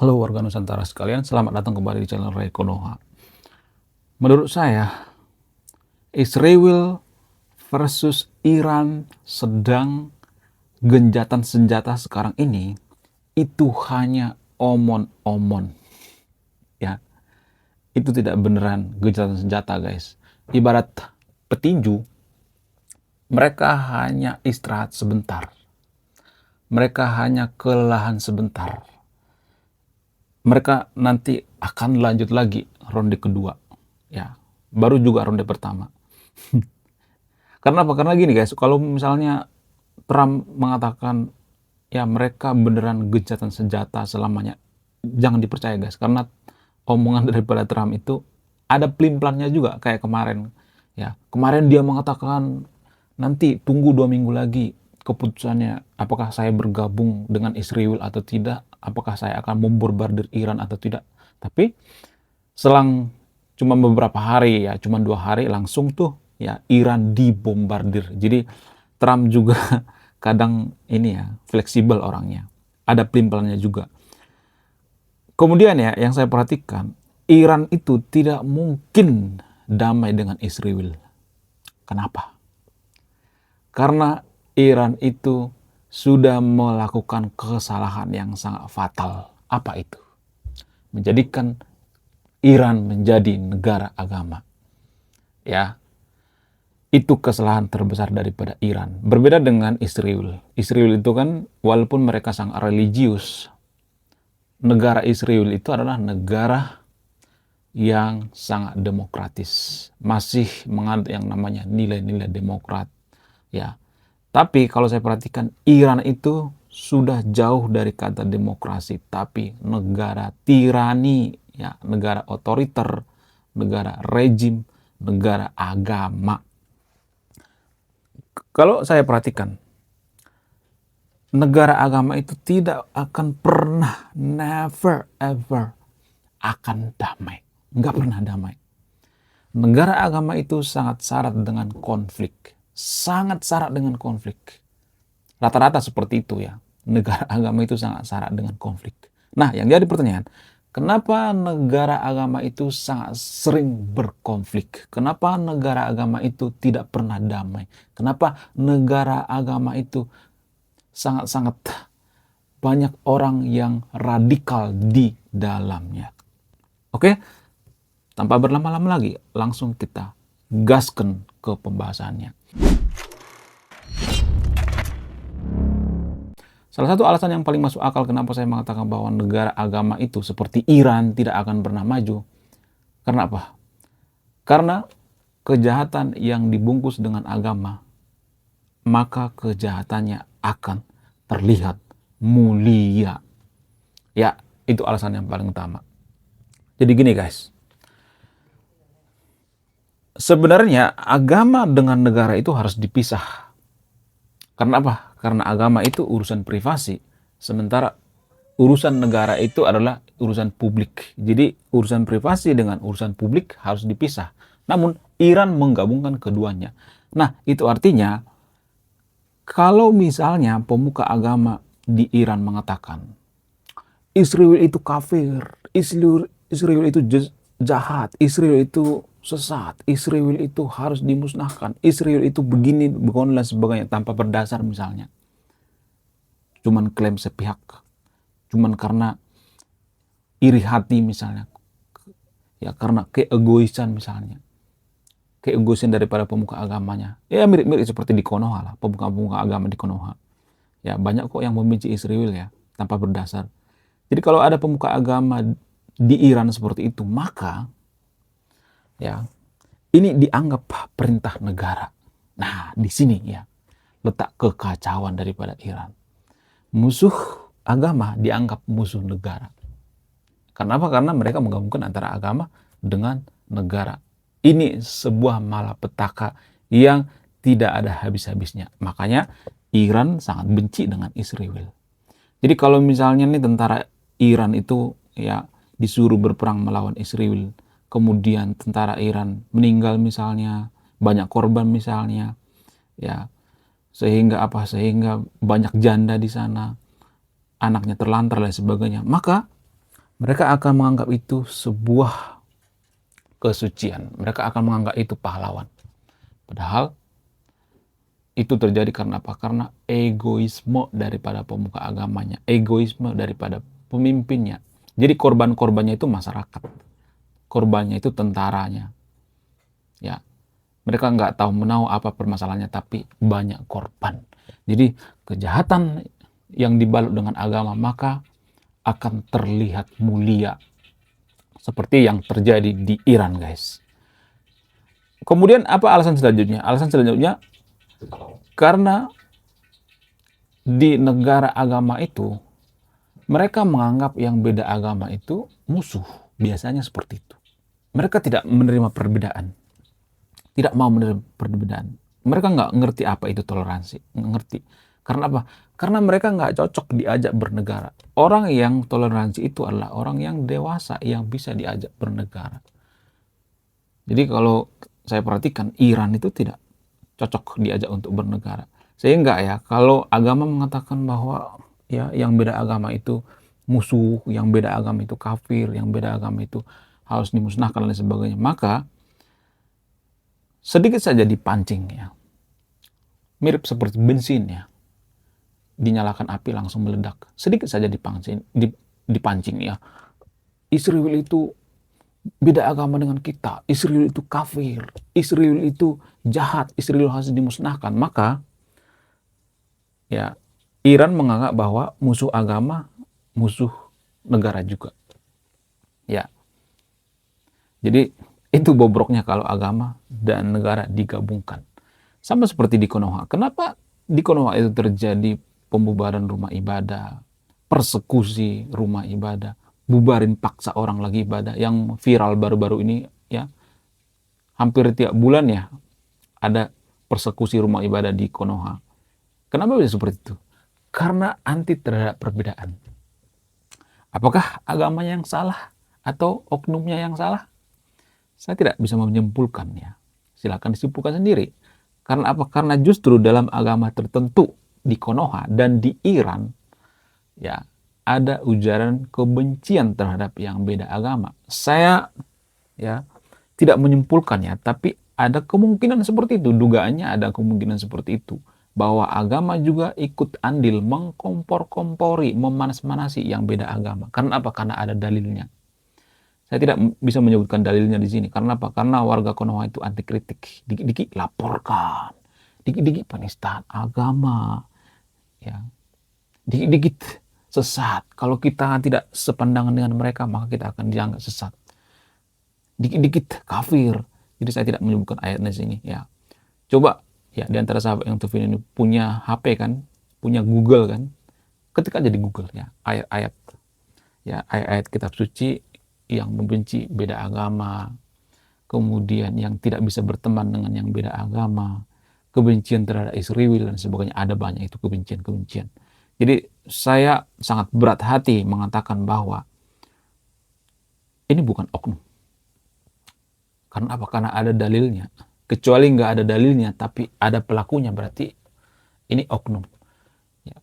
Halo warga Nusantara sekalian, selamat datang kembali di channel Ray Konoha. Menurut saya, Israel versus Iran sedang genjatan senjata sekarang ini itu hanya omon-omon. Ya, itu tidak beneran genjatan senjata, guys. Ibarat petinju, mereka hanya istirahat sebentar. Mereka hanya kelelahan sebentar. Mereka nanti akan lanjut lagi ronde kedua. Ya, baru juga ronde pertama. Karena apa? Karena gini guys, kalau misalnya Trump mengatakan ya mereka beneran gencatan senjata selamanya, jangan dipercaya guys. Karena omongan daripada Trump itu ada pelin-pelannya juga kayak kemarin. Ya, kemarin dia mengatakan nanti tunggu 2 minggu lagi keputusannya, apakah saya bergabung dengan Israel atau tidak, apakah saya akan membombardir Iran atau tidak. Tapi selang cuma beberapa hari ya, cuma 2 hari langsung tuh ya Iran dibombardir. Jadi Trump juga kadang ini ya fleksibel orangnya, ada pelin-pelannya juga. Kemudian ya yang saya perhatikan, Iran itu tidak mungkin damai dengan Israel. Kenapa? Karena Iran itu sudah melakukan kesalahan yang sangat fatal. Apa itu? Menjadikan Iran menjadi negara agama. Ya, itu kesalahan terbesar daripada Iran. Berbeda dengan Israel. Israel itu kan walaupun mereka sangat religius, negara Israel itu adalah negara yang sangat demokratis. Masih menganut yang namanya nilai-nilai demokrat. Ya, tapi kalau saya perhatikan Iran itu sudah jauh dari kata demokrasi, tapi negara tirani, ya, negara otoriter, negara rejim, negara agama. Kalau saya perhatikan, negara agama itu tidak akan pernah, never ever akan damai. Nggak pernah damai. Negara agama itu sangat syarat dengan konflik. Sangat syarat dengan konflik. Rata-rata seperti itu ya. Negara agama itu sangat syarat dengan konflik. Nah, yang jadi pertanyaan, kenapa negara agama itu sangat sering berkonflik? Kenapa negara agama itu tidak pernah damai? Kenapa negara agama itu sangat-sangat banyak orang yang radikal di dalamnya? Oke, tanpa berlama-lama lagi, langsung kita gaskan ke pembahasannya. Salah satu alasan yang paling masuk akal kenapa saya mengatakan bahwa negara agama itu seperti Iran tidak akan pernah maju. Karena apa? Karena kejahatan yang dibungkus dengan agama, maka kejahatannya akan terlihat mulia. Ya, itu alasan yang paling utama. Jadi gini guys, sebenarnya agama dengan negara itu harus dipisah. Karena apa? Karena agama itu urusan privasi, sementara urusan negara itu adalah urusan publik. Jadi urusan privasi dengan urusan publik harus dipisah. Namun Iran menggabungkan keduanya. Nah, itu artinya kalau misalnya pemuka agama di Iran mengatakan Israel itu kafir, Israel itu jahat, Israel itu sesat, Israel itu harus dimusnahkan, Israel itu begini, begon dan sebagainya tanpa berdasar misalnya. Cuman klaim sepihak, cuman karena iri hati misalnya, ya karena keegoisan misalnya, keegoisan daripada pemuka agamanya. Ya mirip-mirip seperti di Konoha lah, pemuka-pemuka agama di Konoha. Ya banyak kok yang membenci Israel ya tanpa berdasar. Jadi kalau ada pemuka agama di Iran seperti itu, maka ya ini dianggap perintah negara. Nah, di sini ya letak kekacauan daripada Iran. Musuh agama dianggap musuh negara. Karena apa? Karena mereka menggabungkan antara agama dengan negara. Ini sebuah malapetaka yang tidak ada habis-habisnya. Makanya Iran sangat benci dengan Israel. Jadi kalau misalnya nih tentara Iran itu ya disuruh berperang melawan Israel, kemudian tentara Iran meninggal misalnya, banyak korban misalnya, ya sehingga banyak janda di sana, anaknya terlantar dan sebagainya, maka Mereka akan menganggap itu sebuah kesucian. Mereka akan menganggap itu pahlawan. Padahal itu terjadi karena apa? Karena egoisme daripada pemuka agamanya, egoisme daripada pemimpinnya. Jadi korban-korbannya itu masyarakat, korbannya itu tentaranya. Ya, mereka nggak tahu menahu apa permasalahannya, tapi banyak korban. Jadi kejahatan yang dibalut dengan agama maka akan terlihat mulia, seperti yang terjadi di Iran, guys. Kemudian apa alasan selanjutnya? Alasan selanjutnya karena di negara agama itu mereka menganggap yang beda agama itu musuh. Biasanya seperti itu. Mereka tidak menerima perbedaan. Tidak mau menerima perbedaan. Mereka nggak ngerti apa itu toleransi. Nggak ngerti. Karena apa? Karena mereka nggak cocok diajak bernegara. Orang yang toleransi itu adalah orang yang dewasa, yang bisa diajak bernegara. Jadi kalau saya perhatikan, Iran itu tidak cocok diajak untuk bernegara. Sehingga ya, kalau agama mengatakan bahwa ya yang beda agama itu musuh, yang beda agama itu kafir, yang beda agama itu harus dimusnahkan dan sebagainya, maka sedikit saja dipancing ya. Mirip seperti bensin ya. Dinyalakan api langsung meledak. Sedikit saja dipancing ya. Israel itu beda agama dengan kita. Israel itu kafir. Israel itu jahat. Israel harus dimusnahkan. Maka ya Iran menganggap bahwa musuh agama, musuh negara juga. Ya. Jadi itu bobroknya kalau agama dan negara digabungkan. Sama seperti di Konoha. Kenapa di Konoha itu terjadi pembubaran rumah ibadah, persekusi rumah ibadah, bubarin paksa orang lagi ibadah, yang viral baru-baru ini ya, hampir tiap bulan ya ada persekusi rumah ibadah di Konoha. Kenapa bisa seperti itu? Karena anti terhadap perbedaan. Apakah agamanya yang salah atau oknumnya yang salah? Saya tidak bisa menyimpulkan ya. Silakan disimpulkan sendiri. Karena apa? Karena justru dalam agama tertentu di Konoha dan di Iran ya ada ujaran kebencian terhadap yang beda agama. Saya ya tidak menyimpulkannya, tapi ada kemungkinan seperti itu. Dugaannya ada kemungkinan seperti itu. Bahwa agama juga ikut andil mengkompor-kompori, memanas-manasi yang beda agama. Karena apa? Karena ada dalilnya. Saya tidak bisa menyebutkan dalilnya di sini. Karena apa? Karena warga Konoha itu anti kritik. Dikit-dikit laporkan. Dikit-dikit penistaan agama. Ya. Dikit-dikit sesat. Kalau kita tidak sepandangan dengan mereka, maka kita akan dianggap sesat. Dikit-dikit kafir. Jadi saya tidak menyebutkan ayatnya di sini. Ya. Coba ya di antara sahabat yang terpilih ini punya HP kan, punya Google kan. Ketik aja di Google ya ayat-ayat ya ayat-ayat kitab suci yang membenci beda agama, kemudian yang tidak bisa berteman dengan yang beda agama, kebencian terhadap Israel dan sebagainya. Ada banyak itu kebencian-kebencian. Jadi saya sangat berat hati mengatakan bahwa ini bukan oknum. Karena apa? Karena ada dalilnya. Kecuali nggak ada dalilnya, tapi ada pelakunya, berarti ini oknum. Ya.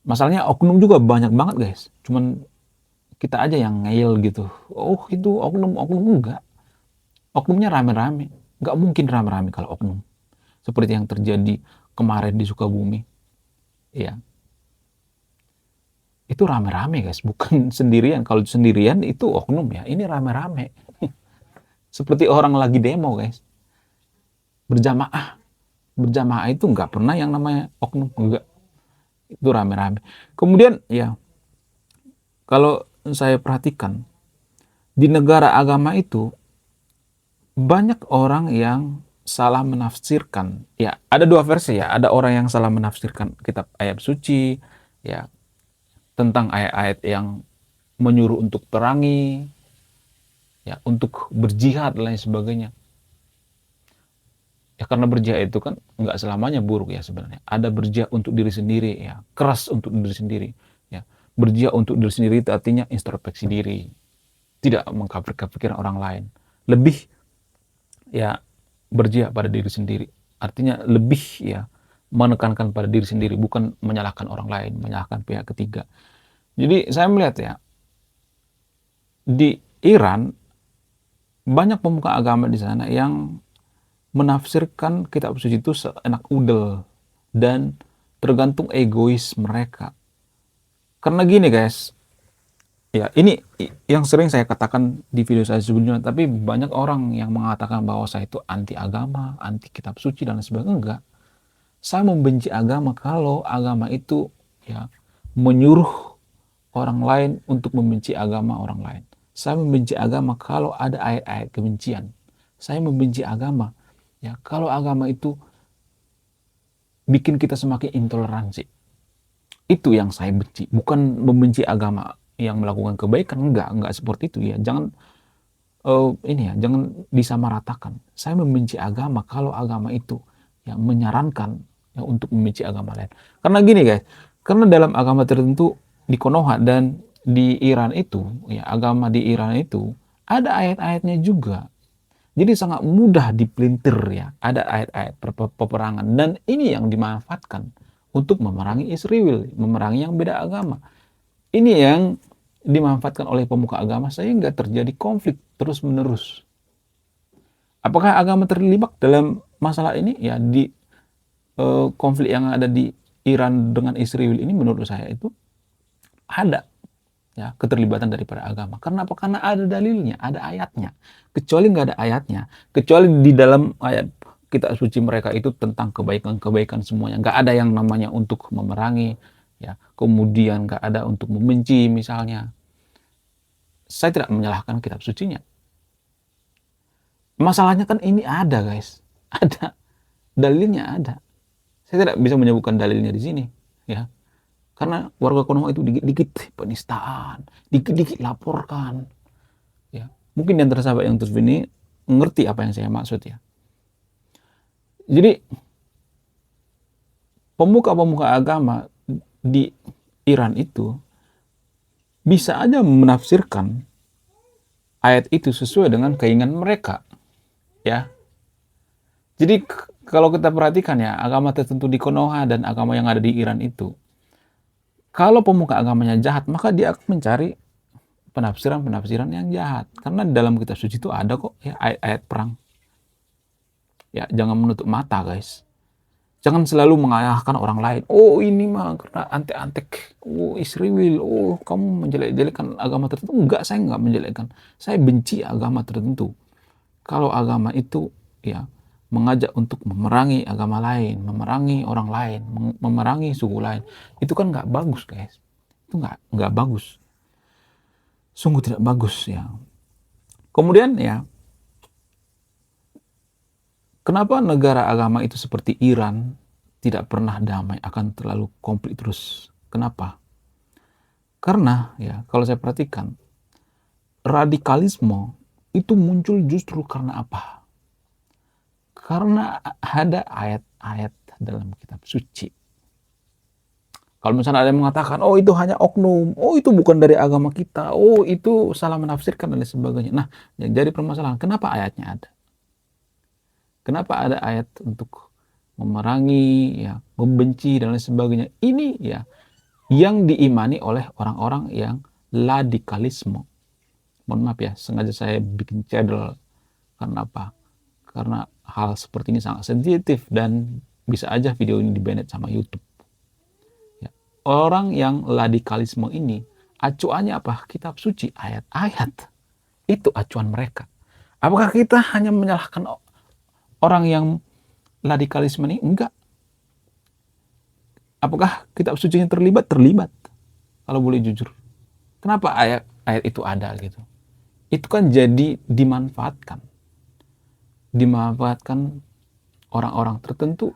Masalahnya oknum juga banyak banget guys. Cuman kita aja yang ngeyel gitu. Oh itu oknum, oknum enggak. Oknumnya rame-rame. Nggak mungkin rame-rame kalau oknum. Seperti yang terjadi kemarin di Sukabumi. Ya. Itu rame-rame guys, bukan sendirian. Kalau sendirian itu oknum ya. Ini rame-rame. Seperti orang lagi demo guys. Berjamaah. Berjamaah itu nggak pernah yang namanya oknum. Enggak. Itu rame-rame. Kemudian ya, kalau saya perhatikan, di negara agama itu banyak orang yang salah menafsirkan. Ya, ada dua versi ya. Ada orang yang salah menafsirkan kitab ayat suci, ya, tentang ayat-ayat yang menyuruh untuk perangi, ya, untuk berjihad dan lain sebagainya. Ya karena berjihad itu kan nggak selamanya buruk ya sebenarnya. Ada berjihad untuk diri sendiri ya, keras untuk diri sendiri. Ya, berjihad untuk diri sendiri itu artinya introspeksi diri, tidak mengkafirkan pikiran orang lain. Lebih ya berjihad pada diri sendiri. Artinya lebih ya menekankan pada diri sendiri, bukan menyalahkan orang lain, menyalahkan pihak ketiga. Jadi saya melihat ya, di Iran banyak pemuka agama di sana yang menafsirkan kitab suci itu seenak udel dan tergantung egois mereka. Karena gini guys, ya ini yang sering saya katakan di video saya sebelumnya, tapi banyak orang yang mengatakan bahwa saya itu anti agama, anti kitab suci dan lain sebagainya. Enggak. Saya membenci agama kalau agama itu ya menyuruh orang lain untuk membenci agama orang lain. Saya membenci agama kalau ada ayat-ayat kebencian. Saya membenci agama ya kalau agama itu bikin kita semakin intoleransi. Itu yang saya benci, bukan membenci agama yang melakukan kebaikan, enggak seperti itu ya. Jangan ini ya, jangan disamaratakan. Saya membenci agama kalau agama itu yang menyarankan ya untuk membenci agama lain. Karena gini guys, karena dalam agama tertentu di Konoha dan di Iran itu, ya agama di Iran itu ada ayat-ayatnya juga. Jadi sangat mudah dipelintir ya, ada ayat-ayat peperangan dan ini yang dimanfaatkan untuk memerangi Israel, memerangi yang beda agama. Ini yang dimanfaatkan oleh pemuka agama sehingga terjadi konflik terus-menerus. Apakah agama terlibat dalam masalah ini? Ya di konflik yang ada di Iran dengan Israel ini menurut saya itu ada ya keterlibatan daripada agama. Karena apa? Karena ada dalilnya, ada ayatnya. Kecuali nggak ada ayatnya, kecuali di dalam ayat kitab suci mereka itu tentang kebaikan-kebaikan semuanya. Nggak ada yang namanya untuk memerangi, ya. Kemudian nggak ada untuk membenci misalnya. Saya tidak menyalahkan kitab sucinya. Masalahnya kan ini ada guys, ada dalilnya ada. Saya tidak bisa menyebutkan dalilnya di sini, ya. Karena warga Konoha itu dikit-dikit penistaan, dikit-dikit laporkan. Ya. Mungkin yang tersahabat yang terus ini ngerti apa yang saya maksud ya. Jadi pemuka-pemuka agama di Iran itu bisa aja menafsirkan ayat itu sesuai dengan keinginan mereka. Ya. Jadi kalau kita perhatikan ya, agama tertentu di Konoha dan agama yang ada di Iran itu, kalau pemuka agamanya jahat, maka dia akan mencari penafsiran-penafsiran yang jahat. Karena dalam kitab suci itu ada kok ya ayat-ayat perang. Ya, jangan menutup mata, guys. Jangan selalu mengalahkan orang lain. Oh, ini mah karena antek-antek. Oh, Israel. Oh, kamu menjelek-jelekkan agama tertentu. Enggak, saya enggak menjelekkan. Saya benci agama tertentu. Kalau agama itu ya mengajak untuk memerangi agama lain, memerangi orang lain, memerangi suku lain, itu kan nggak bagus guys. Itu nggak bagus, sungguh tidak bagus ya. Kemudian ya, kenapa negara agama itu seperti Iran tidak pernah damai, akan terlalu konflik terus? Kenapa? Karena ya kalau saya perhatikan, radikalisme itu muncul justru karena apa? Karena ada ayat-ayat dalam kitab suci. Kalau misalnya ada yang mengatakan, oh itu hanya oknum, oh itu bukan dari agama kita, oh itu salah menafsirkan dan lain sebagainya. Nah, yang jadi permasalahan, kenapa ayatnya ada? Kenapa ada ayat untuk memerangi, ya, membenci dan lain sebagainya? Ini ya yang diimani oleh orang-orang yang radikalisme. Mohon maaf ya, sengaja saya bikin channel. Karena apa? Karena hal seperti ini sangat sensitif dan bisa aja video ini di-banned sama YouTube. Ya. Orang yang radikalisme ini acuannya apa? Kitab suci, ayat-ayat. Itu acuan mereka. Apakah kita hanya menyalahkan orang yang radikalisme ini? Enggak. Apakah kitab sucinya terlibat? Terlibat. Kalau boleh jujur. Kenapa ayat-ayat itu ada gitu? Itu kan jadi dimanfaatkan orang-orang tertentu.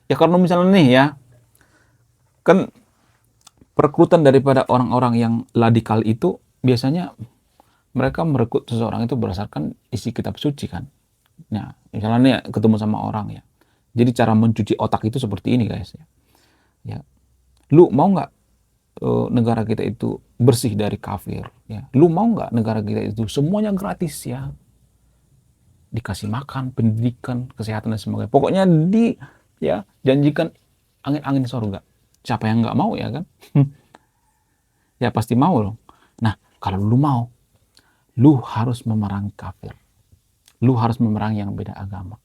Ya karena misalnya nih ya, kan perekrutan daripada orang-orang yang radikal itu biasanya mereka merekrut seseorang itu berdasarkan isi kitab suci kan. Nah, misalnya nih ketemu sama orang ya. Jadi cara mencuci otak itu seperti ini guys ya. Ya. Lu mau nggak negara kita itu bersih dari kafir ya? Lu mau nggak negara kita itu semuanya gratis ya? Dikasih makan, pendidikan, kesehatan dan sebagainya. Pokoknya ya janjikan angin-angin surga. Siapa yang nggak mau ya kan? Ya pasti mau loh. Nah, kalau lu mau, lu harus memerangi kafir. Lu harus memerangi yang beda agama.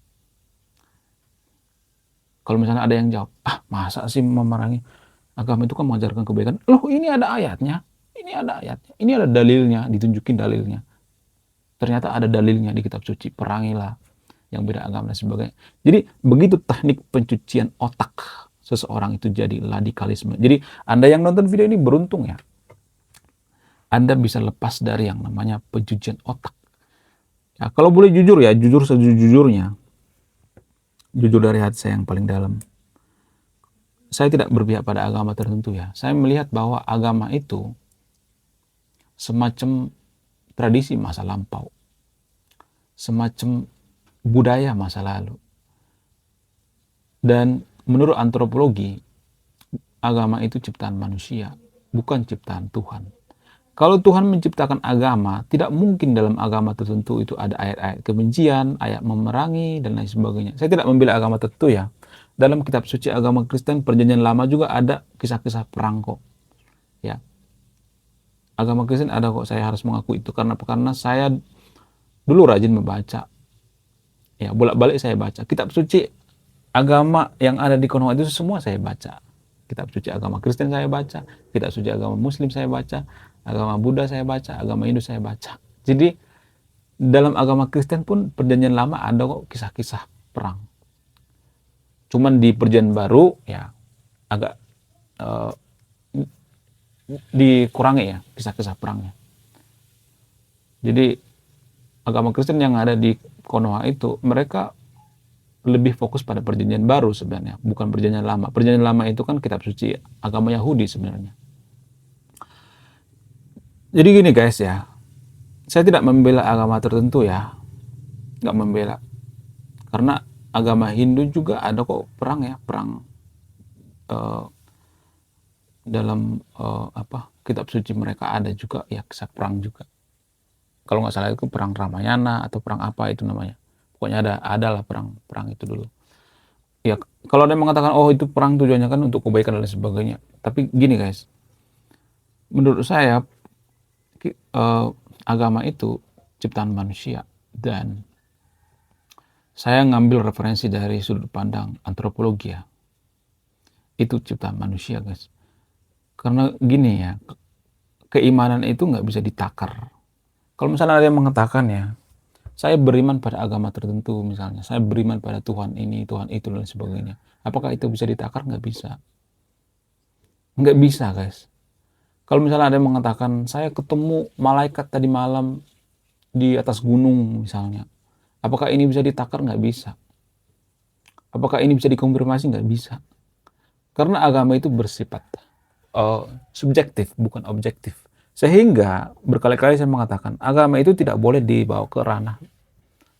Kalau misalnya ada yang jawab, masa sih memerangi agama itu kan mengajarkan kebaikan? Loh, ini ada ayatnya. Ini ada ayatnya. Ini ada dalilnya, ditunjukin dalilnya. Ternyata ada dalilnya di kitab suci. Perangilah yang beda agama dan sebagainya. Jadi begitu teknik pencucian otak seseorang itu jadi radikalisme. Jadi Anda yang nonton video ini beruntung ya. Anda bisa lepas dari yang namanya pencucian otak. Ya, kalau boleh jujur ya, jujur sejujurnya. Jujur dari hati saya yang paling dalam. Saya tidak berpihak pada agama tertentu ya. Saya melihat bahwa agama itu semacam tradisi masa lampau. Semacam budaya masa lalu. Dan menurut antropologi, agama itu ciptaan manusia, bukan ciptaan Tuhan. Kalau Tuhan menciptakan agama, tidak mungkin dalam agama tertentu itu ada ayat-ayat kebencian, ayat memerangi, dan lain sebagainya. Saya tidak membela agama tertentu ya. Dalam kitab suci agama Kristen, perjanjian lama juga ada kisah-kisah perang kok. Ya. Agama Kristen ada kok, saya harus mengaku itu. Karena saya dulu rajin membaca. Ya, bolak-balik saya baca. Kitab suci agama yang ada di Konoha itu semua saya baca. Kitab suci agama Kristen saya baca, kitab suci agama Muslim saya baca, agama Buddha saya baca, agama Hindu saya baca. Jadi dalam agama Kristen pun perjanjian lama ada kok kisah-kisah perang. Cuman di perjanjian baru ya agak dikurangi ya kisah-kisah perangnya. Jadi agama Kristen yang ada di Konoha itu mereka lebih fokus pada perjanjian baru sebenarnya, bukan perjanjian lama. Perjanjian lama itu kan kitab suci agama Yahudi sebenarnya. Jadi gini guys ya, saya tidak membela agama tertentu ya, nggak membela. Karena agama Hindu juga ada kok perang ya, perang dalam kitab suci mereka ada juga ya kisah perang juga. Kalau nggak salah itu perang Ramayana atau perang apa itu namanya. Pokoknya ada lah perang itu dulu. Ya, kalau ada yang mengatakan oh itu perang tujuannya kan untuk kebaikan dan sebagainya. Tapi gini guys, menurut saya agama itu ciptaan manusia dan saya ngambil referensi dari sudut pandang antropologi ya. Itu ciptaan manusia guys. Karena gini ya, keimanan itu nggak bisa ditakar. Kalau misalnya ada yang mengatakan ya, saya beriman pada agama tertentu misalnya, saya beriman pada Tuhan ini, Tuhan itu dan sebagainya. Apakah itu bisa ditakar? Nggak bisa. Nggak bisa guys. Kalau misalnya ada yang mengatakan, saya ketemu malaikat tadi malam di atas gunung misalnya. Apakah ini bisa ditakar? Nggak bisa. Apakah ini bisa dikonfirmasi? Nggak bisa. Karena agama itu bersifat subjektif, bukan objektif. Sehingga berkali-kali saya mengatakan, agama itu tidak boleh dibawa ke ranah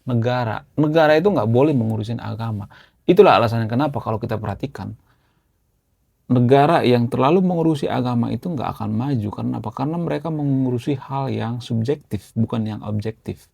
negara. Negara itu nggak boleh mengurusin agama. Itulah alasannya kenapa kalau kita perhatikan, negara yang terlalu mengurusi agama itu nggak akan maju. Karena apa? Karena mereka mengurusi hal yang subjektif, bukan yang objektif.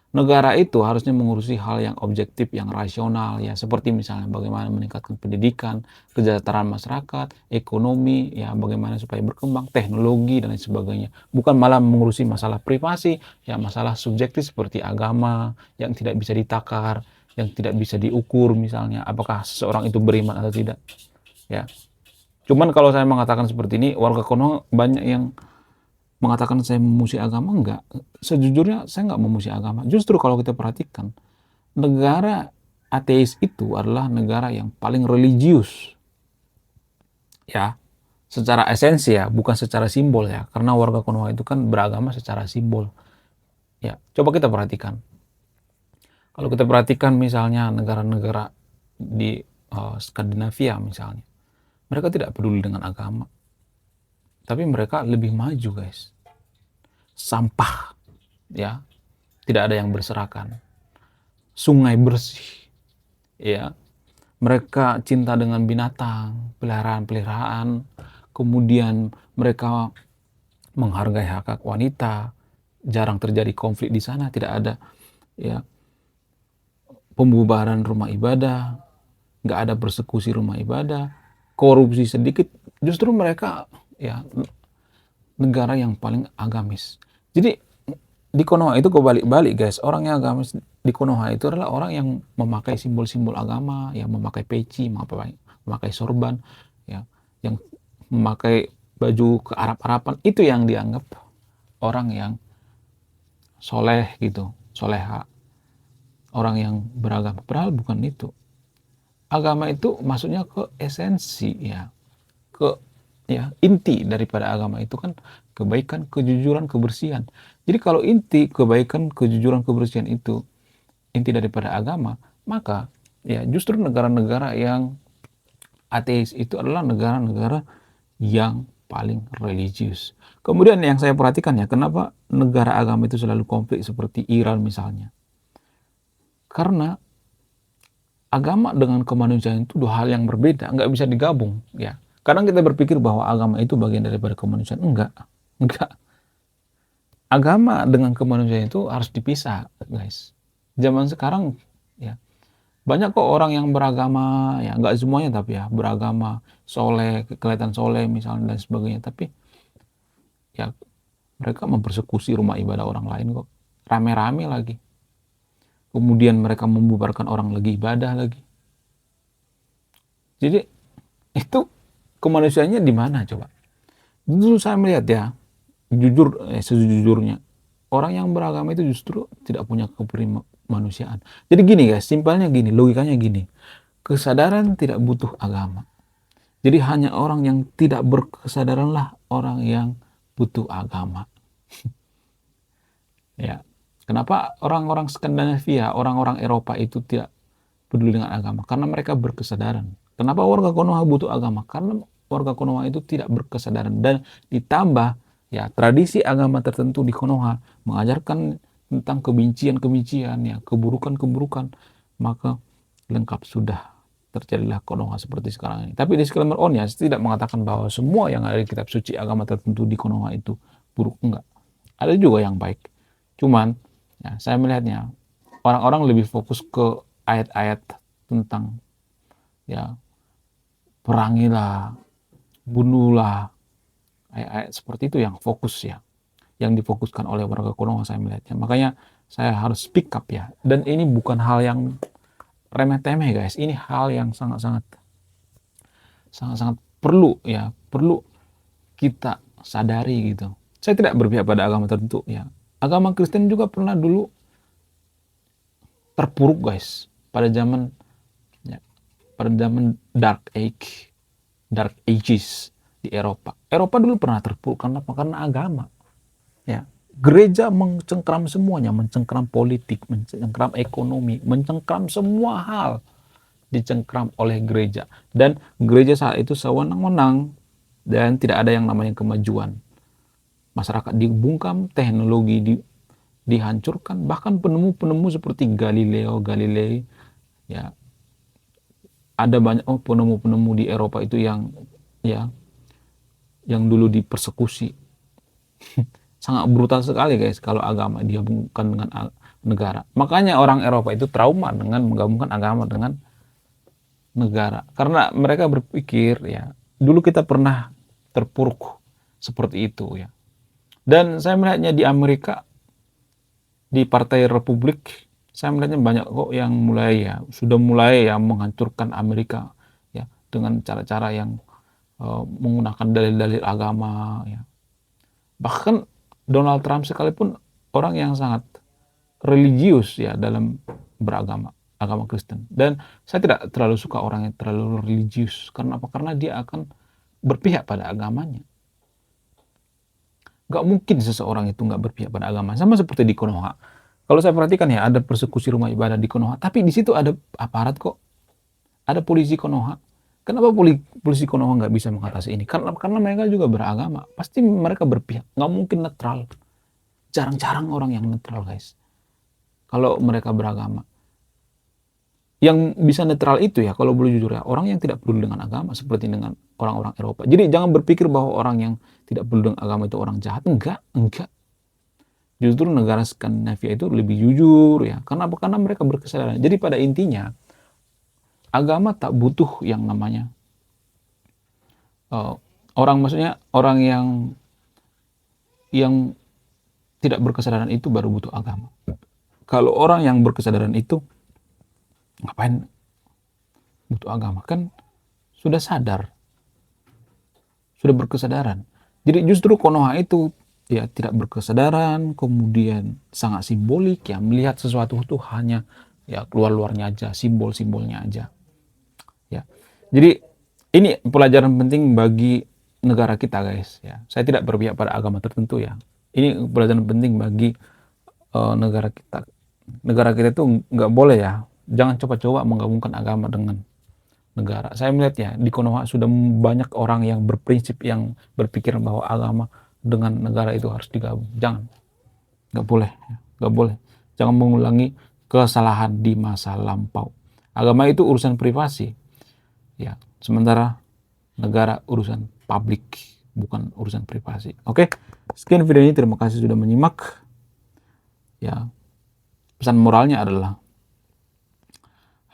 Negara itu harusnya mengurusi hal yang objektif, yang rasional, ya seperti misalnya bagaimana meningkatkan pendidikan, kesejahteraan masyarakat, ekonomi, ya bagaimana supaya berkembang, teknologi dan lain sebagainya. Bukan malah mengurusi masalah privasi, ya masalah subjektif seperti agama yang tidak bisa ditakar, yang tidak bisa diukur misalnya apakah seseorang itu beriman atau tidak. Ya, cuman kalau saya mengatakan seperti ini, warga Konoha banyak yang mengatakan saya memuji agama. Enggak, sejujurnya saya nggak memuji agama. Justru kalau kita perhatikan, negara ateis itu adalah negara yang paling religius ya, secara esensi ya, bukan secara simbol ya, karena warga Konoha itu kan beragama secara simbol ya. Coba kita perhatikan, kalau kita perhatikan misalnya negara-negara di Skandinavia misalnya, mereka tidak peduli dengan agama. Tapi mereka lebih maju guys. Sampah ya, tidak ada yang berserakan. Sungai bersih ya. Mereka cinta dengan binatang, peliharaan. Kemudian mereka menghargai hak-hak wanita. Jarang terjadi konflik di sana, tidak ada ya pembubaran rumah ibadah, nggak ada persekusi rumah ibadah, korupsi sedikit. Justru mereka ya negara yang paling agamis. Jadi di Konoha itu kebalik-balik guys. Orang yang agamis di Konoha itu adalah orang yang memakai simbol-simbol agama, yang memakai peci, memakai sorban, ya, yang memakai baju ke Arab-Araban, itu yang dianggap orang yang soleh gitu, soleha, orang yang beragama. Padahal bukan itu. Agama itu maksudnya ke esensi, ya, ke inti daripada agama itu kan kebaikan, kejujuran, kebersihan. Jadi kalau inti kebaikan, kejujuran, kebersihan itu inti daripada agama, maka ya justru negara-negara yang ateis itu adalah negara-negara yang paling religius. Kemudian yang saya perhatikan ya, kenapa negara agama itu selalu konflik seperti Iran misalnya? Karena agama dengan kemanusiaan itu dua hal yang berbeda, nggak bisa digabung, ya. Kadang kita berpikir bahwa agama itu bagian daripada kemanusiaan, enggak. Agama dengan kemanusiaan itu harus dipisah, guys. Zaman sekarang, ya, banyak kok orang yang beragama, ya, nggak semuanya tapi ya, beragama, soleh, kelihatan soleh misalnya dan sebagainya, tapi ya mereka mempersekusi rumah ibadah orang lain kok, rame-rame lagi. Kemudian mereka membubarkan orang lagi ibadah lagi. Jadi itu kemanusiaannya di mana coba? Dulu saya melihat ya, sejujurnya, orang yang beragama itu justru tidak punya kemanusiaan. Jadi gini guys, simpelnya gini, logikanya gini. Kesadaran tidak butuh agama. Jadi hanya orang yang tidak berkesadaranlah orang yang butuh agama. Ya. Kenapa orang-orang Skandinavia, orang-orang Eropa itu tidak peduli dengan agama? Karena mereka berkesadaran. Kenapa warga Konoha butuh agama? Karena warga Konoha itu tidak berkesadaran. Dan ditambah ya tradisi agama tertentu di Konoha mengajarkan tentang kebencian-kebencian, ya, keburukan-keburukan, maka lengkap sudah terjadilah Konoha seperti sekarang ini. Tapi disclaimer on ya, tidak mengatakan bahwa semua yang ada di kitab suci agama tertentu di Konoha itu buruk, enggak. Ada juga yang baik. Cuman ya, saya melihatnya orang-orang lebih fokus ke ayat-ayat tentang ya perangilah, bunuhlah, ayat-ayat seperti itu yang fokus ya, yang difokuskan oleh warga Konoha saya melihatnya. Makanya saya harus speak up ya. Dan ini bukan hal yang remeh-temeh guys. Ini hal yang sangat-sangat perlu ya, perlu kita sadari gitu. Saya tidak berpihak pada agama tertentu ya. Agama Kristen juga pernah dulu terpuruk guys pada zaman ya, pada zaman dark ages di Eropa. Eropa dulu pernah terpuruk karena agama. Ya, gereja mencengkram semuanya, mencengkram politik, mencengkram ekonomi, mencengkram semua hal dicengkram oleh gereja. Dan gereja saat itu sewenang-wenang dan tidak ada yang namanya kemajuan. Masyarakat dibungkam, teknologi dihancurkan, bahkan penemu-penemu seperti Galileo Galilei, ya, ada banyak penemu-penemu di Eropa itu yang ya yang dulu dipersekusi. Sangat brutal sekali guys kalau agama digabungkan dengan negara. Makanya orang Eropa itu trauma dengan menggabungkan agama dengan negara. Karena mereka berpikir ya, dulu kita pernah terpuruk seperti itu ya. Dan saya melihatnya di Amerika, di Partai Republik, saya melihatnya banyak kok yang sudah mulai ya menghancurkan Amerika ya dengan cara-cara yang menggunakan dalil-dalil agama ya. Bahkan Donald Trump sekalipun orang yang sangat religius ya dalam beragama, agama Kristen. Dan saya tidak terlalu suka orang yang terlalu religius. Karena apa? Karena dia akan berpihak pada agamanya. Gak mungkin seseorang itu gak berpihak pada agama. Sama seperti di Konoha. Kalau saya perhatikan ya, ada persekusi rumah ibadah di Konoha. Tapi di situ ada aparat kok. Ada polisi Konoha. Kenapa polisi Konoha nggak bisa mengatasi ini? Karena mereka juga beragama. Pasti mereka berpihak. Nggak mungkin netral. Jarang-jarang orang yang netral, guys. Kalau mereka beragama. Yang bisa netral itu ya, kalau boleh jujur ya, orang yang tidak peduli dengan agama. Seperti dengan orang-orang Eropa. Jadi jangan berpikir bahwa orang yang tidak peduli dengan agama itu orang jahat. Enggak. Justru negara Skandinavia itu lebih jujur ya. Karena apa? Karena mereka berkesadaran. Jadi pada intinya, agama tak butuh yang namanya maksudnya orang yang tidak berkesadaran itu baru butuh agama. Kalau orang yang berkesadaran itu, ngapain butuh agama? Kan sudah sadar, sudah berkesadaran. Jadi justru Konoha itu ya tidak berkesadaran, kemudian sangat simbolik, ya melihat sesuatu itu hanya ya keluar-luarnya aja, simbol-simbolnya aja. Ya. Jadi ini pelajaran penting bagi negara kita, guys. Ya, saya tidak berpihak pada agama tertentu ya. Ini pelajaran penting bagi negara kita. Negara kita itu nggak boleh ya, jangan coba-coba menggabungkan agama dengan negara. Saya melihat ya di Konoha sudah banyak orang yang berprinsip, yang berpikir bahwa agama dengan negara itu harus digabung. Jangan, nggak boleh, nggak boleh. Jangan mengulangi kesalahan di masa lampau. Agama itu urusan privasi, ya. Sementara negara urusan publik, bukan urusan privasi. Oke, sekian video ini. Terima kasih sudah menyimak. Ya, pesan moralnya adalah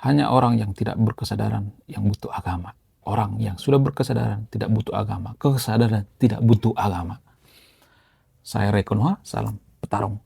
hanya orang yang tidak berkesadaran yang butuh agama. Orang yang sudah berkesadaran tidak butuh agama. Kesadaran tidak butuh agama. Saya Ray Konoha, salam petarung.